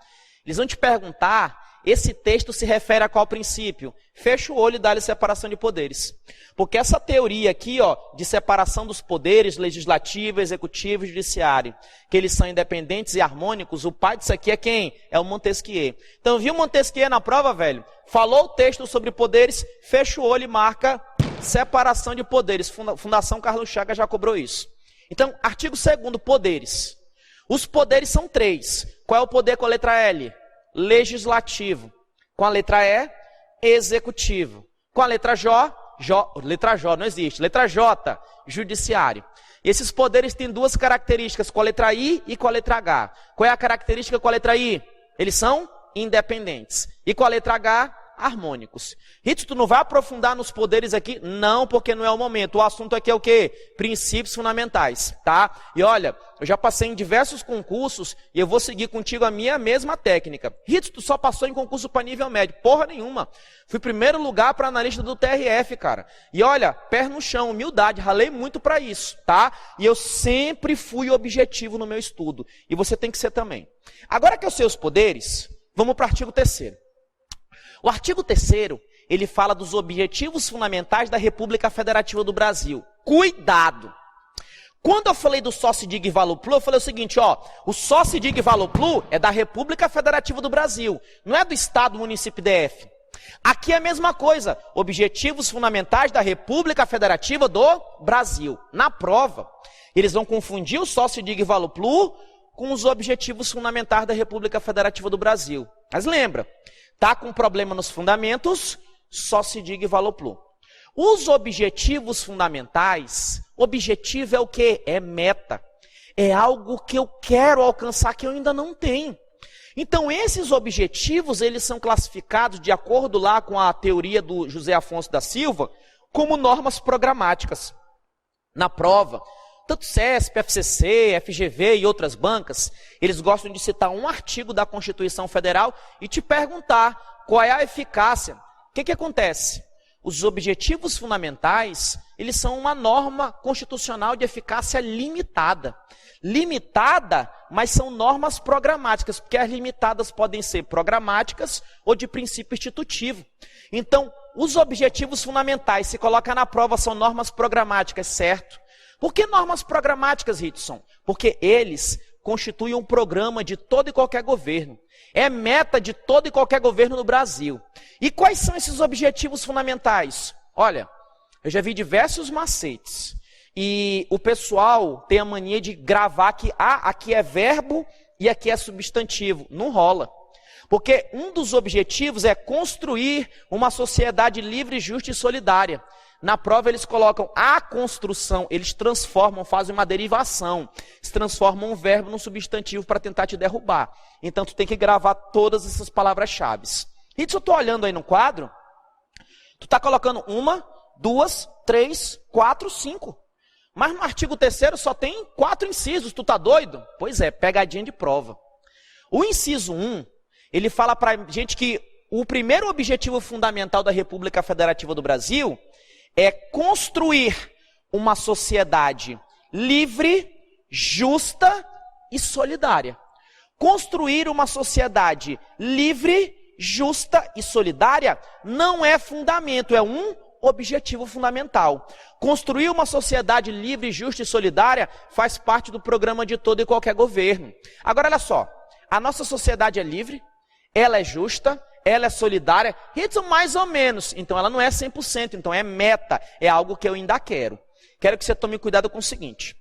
Eles vão te perguntar, esse texto se refere a qual princípio? Fecha o olho e dá-lhe separação de poderes. Porque essa teoria aqui, ó, de separação dos poderes legislativo, executivo e judiciário, que eles são independentes e harmônicos, o pai disso aqui é quem? É o Montesquieu. Então, viu Montesquieu na prova, velho? Falou o texto sobre poderes, fecha o olho e marca separação de poderes. Fundação Carlos Chagas já cobrou isso. Então, artigo 2º, poderes. Os poderes são três. Qual é o poder com a letra L? Legislativo. Com a letra E, executivo. Com a letra letra J não existe. Letra J, judiciário. Esses poderes têm duas características, com a letra I e com a letra H. Qual é a característica com a letra I? Eles são independentes. E com a letra H, harmônicos. Ritz, tu não vai aprofundar nos poderes aqui? Não, porque não é o momento. O assunto aqui é o quê? Princípios fundamentais, tá? E olha, eu já passei em diversos concursos e eu vou seguir contigo a minha mesma técnica. Ritz, tu só passou em concurso para nível médio? Porra nenhuma. Fui primeiro lugar para analista do TRF, cara. E olha, pé no chão, humildade, ralei muito para isso, tá? E eu sempre fui objetivo no meu estudo. E você tem que ser também. Agora que eu sei os poderes, vamos para o artigo 3º. O artigo 3º, ele fala dos objetivos fundamentais da República Federativa do Brasil. Cuidado! Quando eu falei do Sócio-Dig Valoplu, eu falei o seguinte, ó, o Sócio-Dig Valoplu é da República Federativa do Brasil, não é do Estado, município DF. Aqui é a mesma coisa, objetivos fundamentais da República Federativa do Brasil. Na prova, eles vão confundir o Sócio-Dig Valoplu com os objetivos fundamentais da República Federativa do Brasil. Mas lembra, tá com problema nos fundamentos, Sócio-Dig Valoplu. Os objetivos fundamentais, objetivo é o quê? É meta. É algo que eu quero alcançar que eu ainda não tenho. Então esses objetivos, eles são classificados de acordo lá com a teoria do José Afonso da Silva, como normas programáticas. Na prova, tanto CESP, FCC, FGV e outras bancas, eles gostam de citar um artigo da Constituição Federal e te perguntar qual é a eficácia. O que acontece? Os objetivos fundamentais, eles são uma norma constitucional de eficácia limitada. Limitada, mas são normas programáticas, porque as limitadas podem ser programáticas ou de princípio institutivo. Então, os objetivos fundamentais, se coloca na prova, são normas programáticas, certo? Por que normas programáticas, Ritson? Porque eles constituem um programa de todo e qualquer governo. É meta de todo e qualquer governo no Brasil. E quais são esses objetivos fundamentais? Olha, eu já vi diversos macetes. E o pessoal tem a mania de gravar que aqui é verbo e aqui é substantivo. Não rola. Porque um dos objetivos é construir uma sociedade livre, justa e solidária. Na prova eles colocam a construção, eles transformam, fazem uma derivação, eles transformam um verbo num substantivo para tentar te derrubar. Então tu tem que gravar todas essas palavras-chave. E se eu estou olhando aí no quadro, tu está colocando 1, 2, 3, 4, 5. Mas no artigo 3º só tem 4 incisos, tu tá doido? Pois é, pegadinha de prova. O inciso 1, ele fala para a gente que o primeiro objetivo fundamental da República Federativa do Brasil é construir uma sociedade livre, justa e solidária. Construir uma sociedade livre, justa e solidária não é fundamento, é um objetivo fundamental. Construir uma sociedade livre, justa e solidária faz parte do programa de todo e qualquer governo. Agora, olha só, a nossa sociedade é livre, ela é justa, ela é solidária, mais ou menos, então ela não é 100%, então é meta, é algo que eu ainda quero. Quero que você tome cuidado com o seguinte,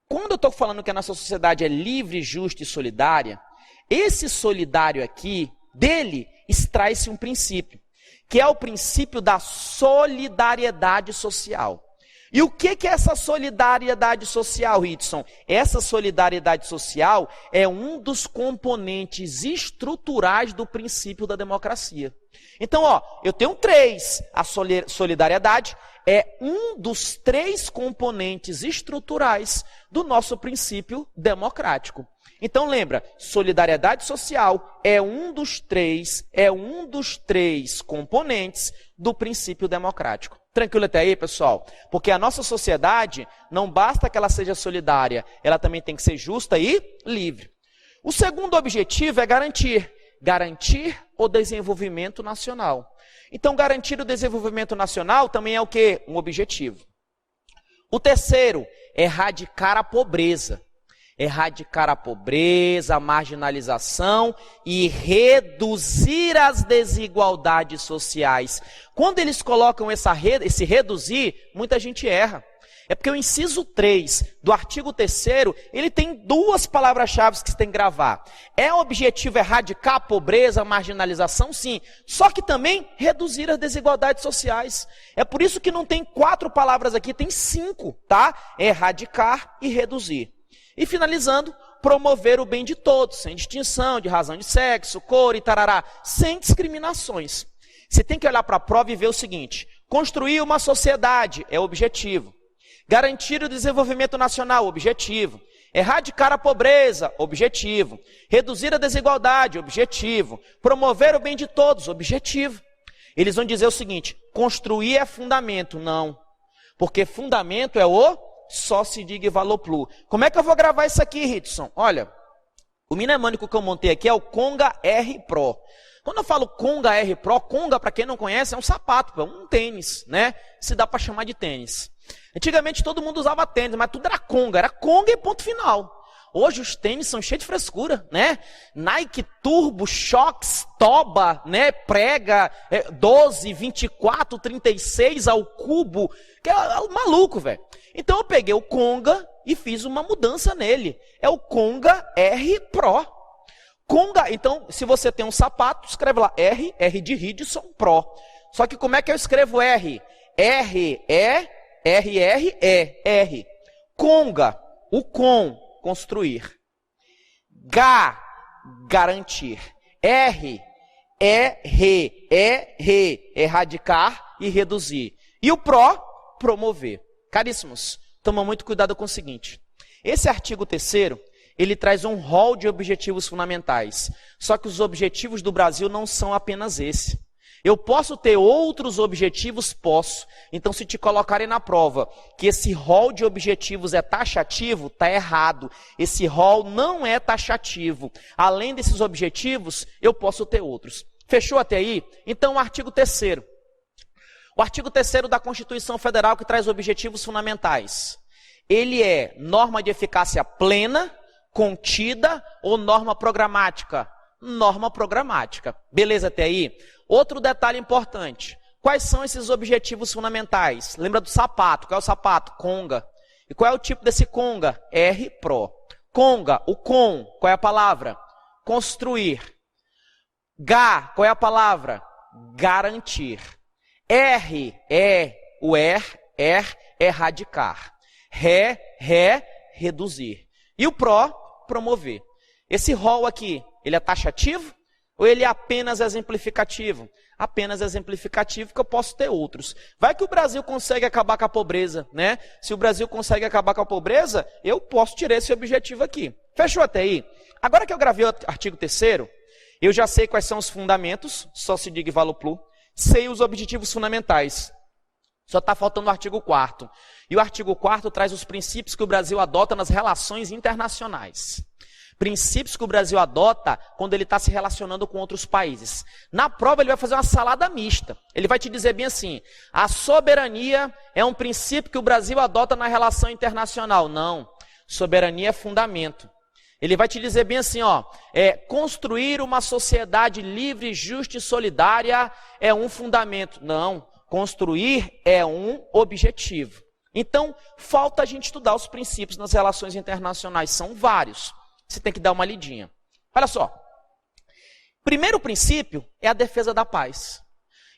quando eu estou falando que a nossa sociedade é livre, justa e solidária, esse solidário aqui, dele extrai-se um princípio, que é o princípio da solidariedade social. E o que é essa solidariedade social, Ritson? Essa solidariedade social é um dos componentes estruturais do princípio da democracia. Então, ó, eu tenho 3. A solidariedade é um dos 3 componentes estruturais do nosso princípio democrático. Então lembra, solidariedade social é um dos três componentes do princípio democrático. Tranquilo até aí, pessoal? Porque a nossa sociedade não basta que ela seja solidária, ela também tem que ser justa e livre. O segundo objetivo é garantir o desenvolvimento nacional. Então garantir o desenvolvimento nacional também é o quê? Um objetivo. O terceiro é erradicar a pobreza. Erradicar a pobreza, a marginalização e reduzir as desigualdades sociais. Quando eles colocam esse reduzir, muita gente erra. É porque o inciso 3 do artigo 3º, ele tem 2 palavras-chave que você tem que gravar. É o objetivo erradicar a pobreza, a marginalização? Sim. Só que também reduzir as desigualdades sociais. É por isso que não tem 4 palavras aqui, tem 5, tá? Erradicar e reduzir. E finalizando, promover o bem de todos, sem distinção de razão de sexo, cor e tarará, sem discriminações. Você tem que olhar para a prova e ver o seguinte: construir uma sociedade é o objetivo. Garantir o desenvolvimento nacional, objetivo. Erradicar a pobreza, objetivo. Reduzir a desigualdade, objetivo. Promover o bem de todos, objetivo. Eles vão dizer o seguinte: construir é fundamento. Não. Porque fundamento é o só se diga valor plu. Como é que eu vou gravar isso aqui, Ritson? Olha, o mnemônico que eu montei aqui é o Conga R Pro. Quando eu falo Conga R Pro, Conga, para quem não conhece, é um sapato, é um tênis, né? Se dá para chamar de tênis. Antigamente todo mundo usava tênis, mas tudo era Conga e ponto final. Hoje os tênis são cheios de frescura, né? Nike Turbo, Shox, Toba, né? Prega, 12, 24, 36 ao cubo, que é maluco, velho. Então eu peguei o Conga e fiz uma mudança nele. É o Conga R Pro. Conga, então, se você tem um sapato, escreve lá R de Ridson Pro. Só que como é que eu escrevo R? R. Conga, o com, construir. Garantir. R, erradicar e reduzir. E o Pro, promover. Caríssimos, toma muito cuidado com o seguinte. Esse artigo 3º, ele traz um rol de objetivos fundamentais. Só que os objetivos do Brasil não são apenas esse. Eu posso ter outros objetivos? Posso. Então, se te colocarem na prova que esse rol de objetivos é taxativo, está errado. Esse rol não é taxativo. Além desses objetivos, eu posso ter outros. Fechou até aí? Então, o artigo 3º. O artigo 3º da Constituição Federal, que traz objetivos fundamentais. Ele é norma de eficácia plena, contida ou norma programática? Norma programática. Beleza até aí? Outro detalhe importante. Quais são esses objetivos fundamentais? Lembra do sapato? Qual é o sapato? Conga. E qual é o tipo desse Conga? R Pro. Conga, o com, qual é a palavra? Construir. Qual é a palavra? Garantir. Erradicar. Reduzir. E o Pro, promover. Esse rol aqui, ele é taxativo ou ele é apenas exemplificativo? Apenas exemplificativo, que eu posso ter outros. Vai que o Brasil consegue acabar com a pobreza, né? Se o Brasil consegue acabar com a pobreza, eu posso tirar esse objetivo aqui. Fechou até aí? Agora que eu gravei o artigo 3º, eu já sei quais são os fundamentos, só se diga valor plu, sei os objetivos fundamentais. Só está faltando o artigo 4º. E o artigo 4º traz os princípios que o Brasil adota nas relações internacionais. Princípios que o Brasil adota quando ele está se relacionando com outros países. Na prova ele vai fazer uma salada mista. Ele vai te dizer bem assim: a soberania é um princípio que o Brasil adota na relação internacional. Não, soberania é fundamento. Ele vai te dizer bem assim, ó, construir uma sociedade livre, justa e solidária é um fundamento. Não, construir é um objetivo. Então, falta a gente estudar os princípios nas relações internacionais. São vários. Você tem que dar uma lidinha. Olha só. Primeiro princípio é a defesa da paz.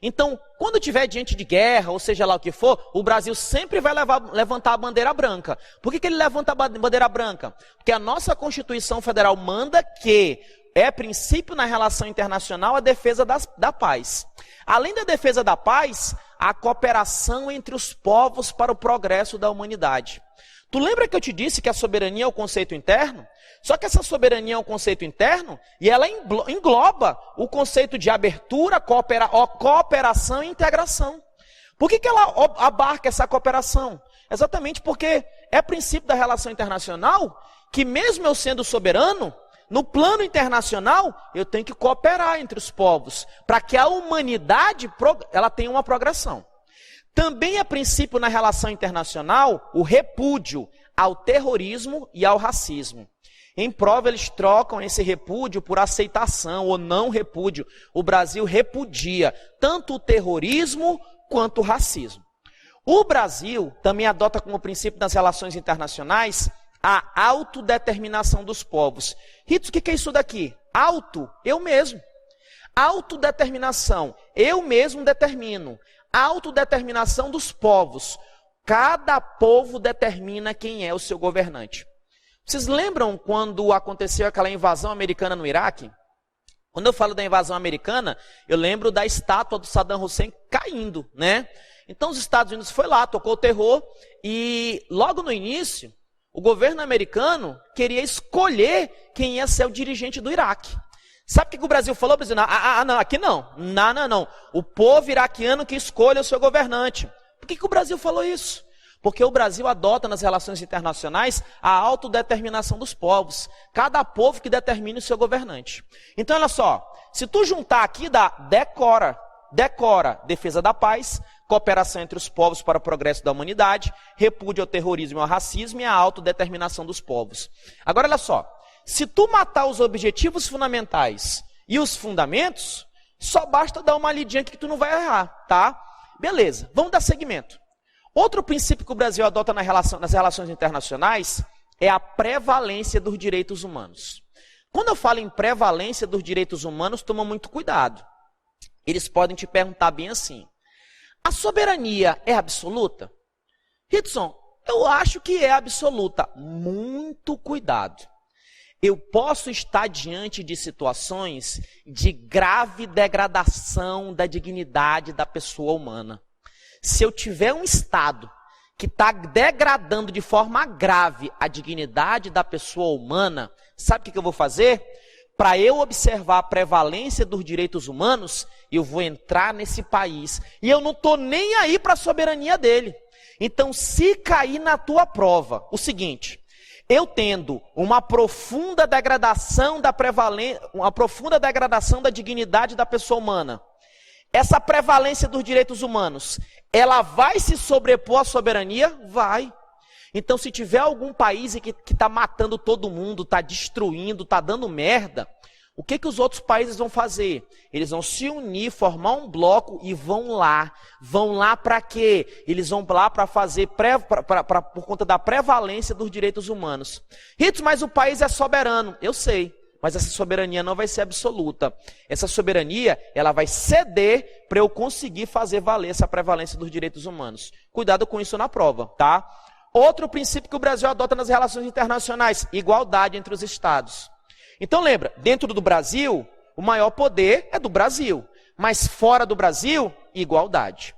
Então, quando tiver diante de guerra, ou seja lá o que for, o Brasil sempre vai levantar a bandeira branca. Por que ele levanta a bandeira branca? Porque a nossa Constituição Federal manda que é princípio na relação internacional a defesa da paz. Além da defesa da paz, a cooperação entre os povos para o progresso da humanidade. Tu lembra que eu te disse que a soberania é o conceito interno? Só que essa soberania é um conceito interno e ela engloba o conceito de abertura, cooperação e integração. Por que ela abarca essa cooperação? Exatamente porque é princípio da relação internacional que mesmo eu sendo soberano, no plano internacional, eu tenho que cooperar entre os povos para que a humanidade ela tenha uma progressão. Também é princípio na relação internacional o repúdio ao terrorismo e ao racismo. Em prova, eles trocam esse repúdio por aceitação ou não repúdio. O Brasil repudia tanto o terrorismo quanto o racismo. O Brasil também adota como princípio nas relações internacionais a autodeterminação dos povos. Rito, o que é isso daqui? Auto, eu mesmo. Autodeterminação, eu mesmo determino. Autodeterminação dos povos. Cada povo determina quem é o seu governante. Vocês lembram quando aconteceu aquela invasão americana no Iraque? Quando eu falo da invasão americana, eu lembro da estátua do Saddam Hussein caindo, né? Então os Estados Unidos foi lá, tocou o terror, e logo no início, o governo americano queria escolher quem ia ser o dirigente do Iraque. Sabe o que o Brasil falou? O Brasil, não, aqui não. Não. O povo iraquiano que escolha o seu governante. Por que o Brasil falou isso? Porque o Brasil adota nas relações internacionais a autodeterminação dos povos. Cada povo que determine o seu governante. Então, olha só. Se tu juntar aqui, dá decora, defesa da paz, cooperação entre os povos para o progresso da humanidade, repúdio ao terrorismo e ao racismo e a autodeterminação dos povos. Agora, olha só. Se tu matar os objetivos fundamentais e os fundamentos, só basta dar uma lidinha aqui que tu não vai errar, tá? Beleza, vamos dar seguimento. Outro princípio que o Brasil adota nas relações internacionais é a prevalência dos direitos humanos. Quando eu falo em prevalência dos direitos humanos, toma muito cuidado. Eles podem te perguntar bem assim: a soberania é absoluta? Hudson, eu acho que é absoluta. Muito cuidado. Eu posso estar diante de situações de grave degradação da dignidade da pessoa humana. Se eu tiver um Estado que está degradando de forma grave a dignidade da pessoa humana, sabe o que eu vou fazer? Para eu observar a prevalência dos direitos humanos, eu vou entrar nesse país. E eu não estou nem aí para a soberania dele. Então, se cair na tua prova o seguinte: eu tendo uma profunda degradação da dignidade da pessoa humana, essa prevalência dos direitos humanos, ela vai se sobrepor à soberania? Vai. Então, se tiver algum país que está matando todo mundo, está destruindo, está dando merda, o que os outros países vão fazer? Eles vão se unir, formar um bloco e vão lá. Vão lá para quê? Eles vão lá para fazer, por conta da prevalência dos direitos humanos. Rito, mas o país é soberano. Eu sei, mas essa soberania não vai ser absoluta. Essa soberania, ela vai ceder para eu conseguir fazer valer essa prevalência dos direitos humanos. Cuidado com isso na prova, tá? Outro princípio que o Brasil adota nas relações internacionais: igualdade entre os estados. Então lembra, dentro do Brasil, o maior poder é do Brasil, mas fora do Brasil, igualdade.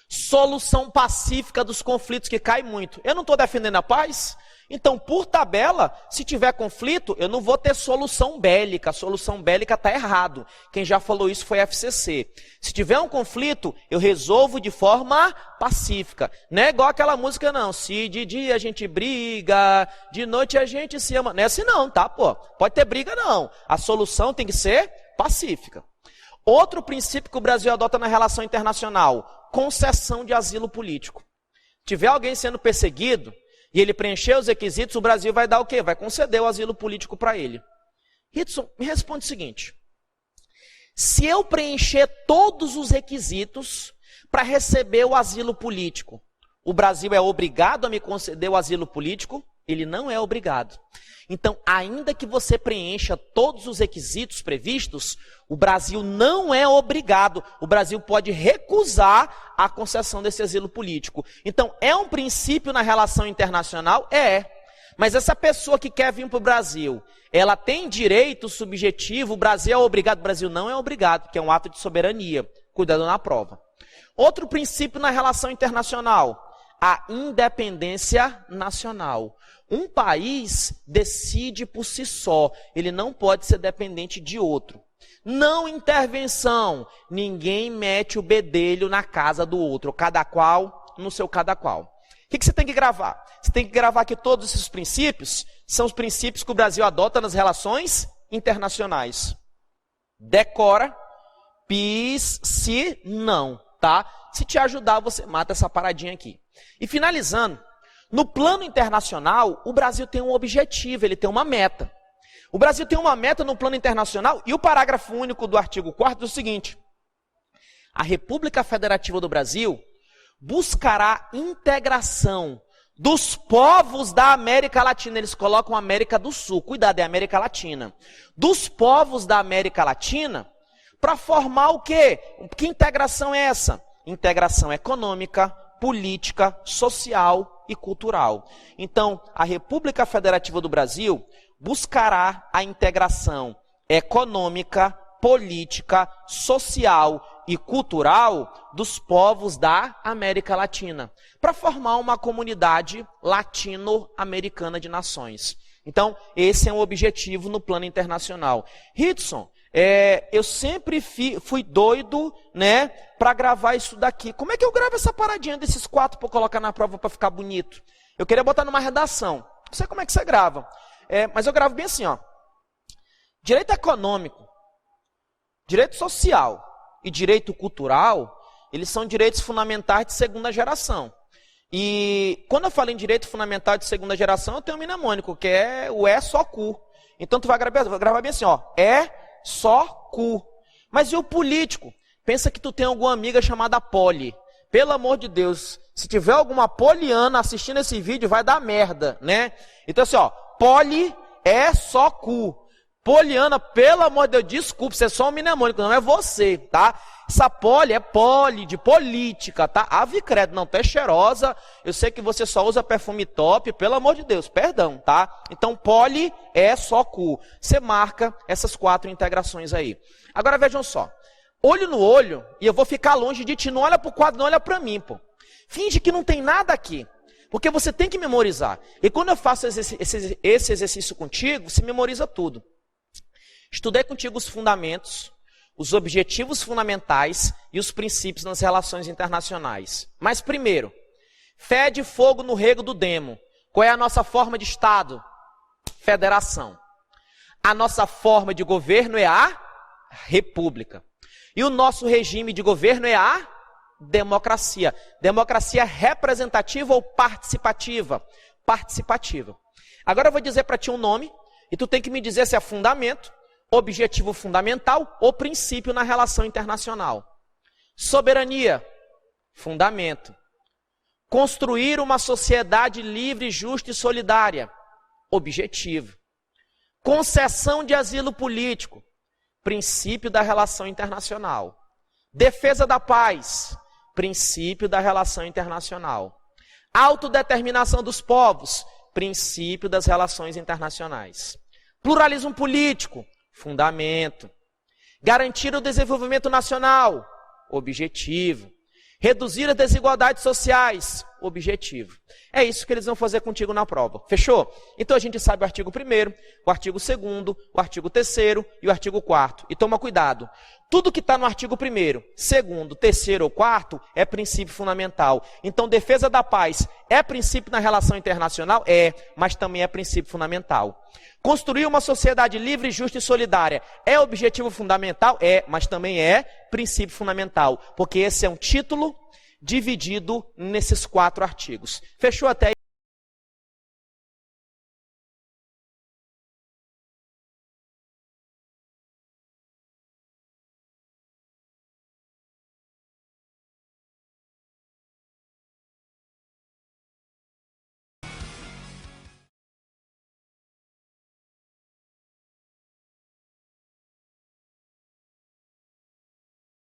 Solução pacífica dos conflitos, que cai muito. Eu não estou defendendo a paz? Então, por tabela, se tiver conflito, eu não vou ter solução bélica. A solução bélica está errado. Quem já falou isso foi a FCC. Se tiver um conflito, eu resolvo de forma pacífica. Não é igual aquela música, não. Se de dia a gente briga, de noite a gente se ama. Não é assim não, tá, pô? Pode ter briga, não. A solução tem que ser pacífica. Outro princípio que o Brasil adota na relação internacional: concessão de asilo político. Se tiver alguém sendo perseguido e ele preencher os requisitos, o Brasil vai dar o quê? Vai conceder o asilo político para ele. Hudson, me responde o seguinte: se eu preencher todos os requisitos para receber o asilo político, o Brasil é obrigado a me conceder o asilo político? Ele não é obrigado. Então, ainda que você preencha todos os requisitos previstos, o Brasil não é obrigado. O Brasil pode recusar a concessão desse asilo político. Então, é um princípio na relação internacional? É. Mas essa pessoa que quer vir para o Brasil, ela tem direito subjetivo? O Brasil é obrigado? O Brasil não é obrigado, porque é um ato de soberania. Cuidado na prova. Outro princípio na relação internacional: a independência nacional. Um país decide por si só, ele não pode ser dependente de outro. Não intervenção, ninguém mete o bedelho na casa do outro, cada qual no seu cada qual. O que você tem que gravar? Você tem que gravar que todos esses princípios são os princípios que o Brasil adota nas relações internacionais. Decora, PIS, se não, tá? Se te ajudar, você mata essa paradinha aqui. E finalizando, no plano internacional, o Brasil tem um objetivo, ele tem uma meta. O Brasil tem uma meta no plano internacional e o parágrafo único do artigo 4º diz o seguinte: a República Federativa do Brasil buscará integração dos povos da América Latina. Eles colocam América do Sul, cuidado, é América Latina. Dos povos da América Latina, para formar o quê? Que integração é essa? Integração econômica, política, social e cultural. Então, a República Federativa do Brasil buscará a integração econômica, política, social e cultural dos povos da América Latina, para formar uma comunidade latino-americana de nações. Então, esse é um objetivo no plano internacional. Hudson, eu sempre fui doido, né, para gravar isso daqui. Como é que eu gravo essa paradinha desses 4 para colocar na prova para ficar bonito? Eu queria botar numa redação. Não sei como é que você grava, mas eu gravo bem assim, ó. Direito econômico, direito social e direito cultural, eles são direitos fundamentais de segunda geração. E quando eu falo em direito fundamental de segunda geração, eu tenho um mnemônico, que é o é só cu. Então tu vai gravar bem assim, ó, é só cu. Mas e o político? Pensa que tu tem alguma amiga chamada Poli. Pelo amor de Deus, se tiver alguma poliana assistindo esse vídeo, vai dar merda, né? Então assim, ó, Poli é só cu. Poliana, pelo amor de Deus, desculpa, você é só um mnemônico, não é você, tá? Essa poli é poli, de política, tá? Ave credo, não, tu é cheirosa, eu sei que você só usa perfume top, pelo amor de Deus, perdão, tá? Então, poli é só cu. Você marca essas 4 integrações aí. Agora, vejam só. Olho no olho, e eu vou ficar longe de ti, não olha pro quadro, não olha pra mim, pô. Finge que não tem nada aqui. Porque você tem que memorizar. E quando eu faço esse exercício contigo, você memoriza tudo. Estudei contigo os fundamentos, os objetivos fundamentais e os princípios nas relações internacionais. Mas primeiro, fé de fogo no rego do demo. Qual é a nossa forma de Estado? Federação. A nossa forma de governo é a república. E o nosso regime de governo é a democracia. Democracia representativa ou participativa? Participativa. Agora eu vou dizer para ti um nome e tu tem que me dizer se é fundamento, objetivo fundamental ou princípio na relação internacional. Soberania, fundamento. Construir uma sociedade livre, justa e solidária, objetivo. Concessão de asilo político, princípio da relação internacional. Defesa da paz, princípio da relação internacional. Autodeterminação dos povos, princípio das relações internacionais. Pluralismo político, fundamento. Garantir o desenvolvimento nacional, objetivo. Reduzir as desigualdades sociais, objetivo. É isso que eles vão fazer contigo na prova. Fechou? Então a gente sabe o artigo 1º, o artigo 2º, o artigo 3º e o artigo 4º. E toma cuidado. Tudo que está no artigo 1º, 2º, 3º ou 4º é princípio fundamental. Então defesa da paz é princípio na relação internacional? É, mas também é princípio fundamental. Construir uma sociedade livre, justa e solidária é objetivo fundamental? É, mas também é princípio fundamental. Porque esse é um título dividido nesses 4 artigos. Fechou até aí?